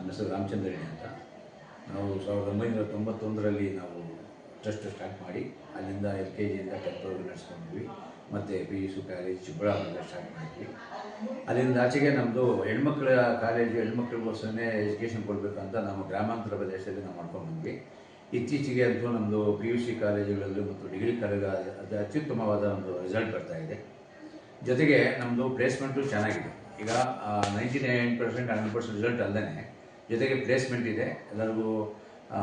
ಹೆಸರು ರಾಮಚಂದ್ರ ರೆಡ್ಡಿ ಅಂತ. ನಾವು 1991ರಲ್ಲಿ ನಾವು ಟ್ರಸ್ಟ್ ಸ್ಟಾರ್ಟ್ ಮಾಡಿ ಅಲ್ಲಿಂದ LKGಯಿಂದ 10th ನಡೆಸ್ಕೊಂಡ್ವಿ. ಮತ್ತು PUC ಕಾಲೇಜ್ ಚಿಕ್ಕಬಳ್ಳಾಪುರದಲ್ಲಿ ಸ್ಟಾರ್ಟ್ ಮಾಡಿದ್ವಿ. ಅಲ್ಲಿಂದ ಆಚೆಗೆ ನಮ್ಮದು ಹೆಣ್ಮಕ್ಳ ಕಾಲೇಜು, ಹೆಣ್ಮಕ್ಳಿಗೋಸ್ಕರನೇ ಎಜುಕೇಷನ್ ಕೊಡಬೇಕಂತ ನಮ್ಮ ಗ್ರಾಮಾಂತರ ಪ್ರದೇಶದಲ್ಲಿ ನಾವು ಮಾಡ್ಕೊಂಡ್ಬಂದ್ವಿ. ಇತ್ತೀಚೆಗೆ ಅಂತೂ ನಮ್ಮದು PUC ಕಾಲೇಜುಗಳಲ್ಲಿ ಮತ್ತು ಡಿಗ್ರಿ ಕಾಲೇಜ್ ಅದು ಅತ್ಯುತ್ತಮವಾದ ಒಂದು ರಿಸಲ್ಟ್ ಬರ್ತಾಯಿದೆ. ಜೊತೆಗೆ ನಮ್ಮದು ಪ್ಲೇಸ್ಮೆಂಟು ಚೆನ್ನಾಗಿದೆ. ಈಗ 99% 100% ರಿಸಲ್ಟ್ ಅಲ್ಲದೆ ಜೊತೆಗೆ ಪ್ಲೇಸ್ಮೆಂಟ್ ಇದೆ. ಎಲ್ಲರಿಗೂ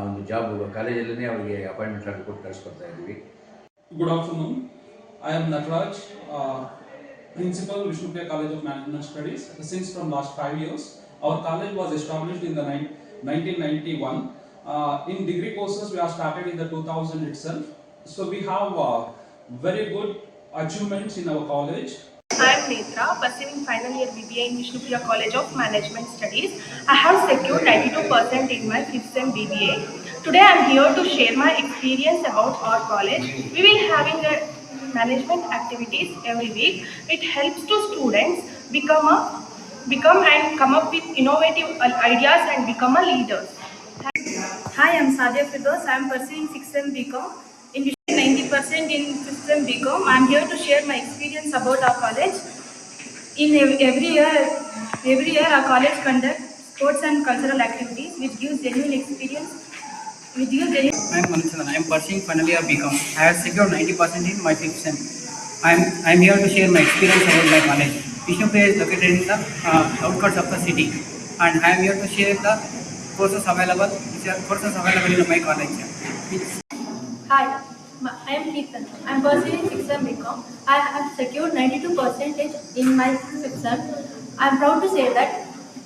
ಒಂದು ಜಾಬ್ ಕಾಲೇಜಲ್ಲೇ ಅವರಿಗೆ ಅಪಾಯಿಂಟ್ಮೆಂಟ್ ಲೆಟರ್ ಕೊಟ್ಟು ಕಳಿಸ್ಕೊಡ್ತಾ ಇದ್ದೀವಿ. Good afternoon. I am Nataraj, Principal Vishnupriya College of Management Studies. Since from last 5 years, our college was established in the 1991. In degree courses, we are started in the 2000 itself. So we have very good achievements in our college. I am Netra, pursuing final year BBA in Vishnupriya College of Management Studies. I have secured 92% in my 5th sem BBA. Today I am here to share my experience about our college. We will having a management activities every week. It helps to students become and come up with innovative ideas and become a leader. Hi, I am Sadia Firdaus. I am pursuing 6th sem BCom. In 90% in 5th sem BCom. I am here to share my experience about our college. In every year our college conducts sports and cultural activities which gives genuine experience. I am Manuchalan. I am pursuing final year BCom. I have secured 90% in my 5th sem. I am here to share my experience about my college. Vishnupriya is located in the outskirts of the city, and I am here to share the courses available in my college. Hi, I am Keertan. I am pursuing 6th sem BCom. I have secured 92% in my 5th sem. I am proud to say that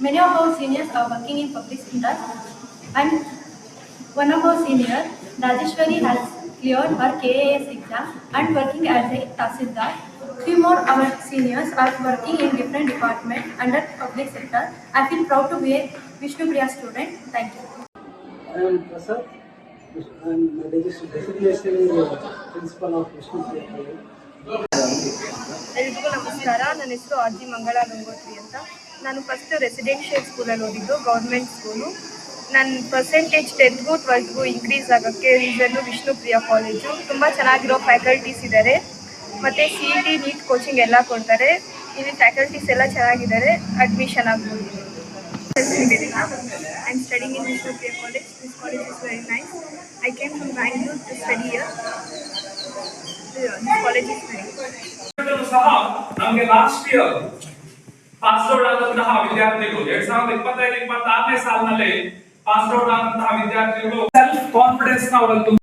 many of our seniors are working in public sector, and one of our seniors, Rajeshwari, has cleared her KAS exam and working as a Tahsildar. Few more our seniors are working in different departments under public sector. I feel proud to be a Vishnupriya student. Thank you. I am Prasad. I am designation principal of Vishnupriya College. ಎಲ್ರಿಗೂ ನಮಸ್ಕಾರ. ನನ್ನ ಹೆಸರು RG Mangala Gangotri ಅಂತ. ನಾನು first residential ಸ್ಕೂಲಲ್ಲಿ ಓದಿದ್ದು, government school. ನನ್ನ percentage 10th 12th increase ಆಗೋಕ್ಕೆ ರೀಸನ್ನು ವಿಷ್ಣುಪ್ರಿಯ ಕಾಲೇಜು. ತುಂಬ ಚೆನ್ನಾಗಿರೋ ಫ್ಯಾಕಲ್ಟೀಸ್ ಇದ್ದಾರೆ, ಮತ್ತು CET ನೀಟ್ ಕೋಚಿಂಗ್ ಎಲ್ಲ ಕೊಡ್ತಾರೆ. ಇಲ್ಲಿ ಫ್ಯಾಕಲ್ಟೀಸ್ ಎಲ್ಲ ಚೆನ್ನಾಗಿದ್ದಾರೆ, ಅಡ್ಮಿಷನ್ ಆಗ್ಬೋದು. I am studying in Vishnupriya college. This college is very nice. I came from Bangalore to study here. This college is very nice. ಸಹ ನಮಗೆ ಲಾಸ್ಟ್ ಇಯರ್ ಪಾಸ್ ಔಟ್ ಆದಂತಹ ವಿದ್ಯಾರ್ಥಿಗಳು 2025-26ನೇ ಸಾಲಿನಲ್ಲಿ ಪಾಸ್ ಔಟ್ ಆದಂತಹ ವಿದ್ಯಾರ್ಥಿಗಳು ಸೆಲ್ಫ್ ಕಾನ್ಫಿಡೆನ್ಸ್ ನ ಅವರಲ್ಲಿ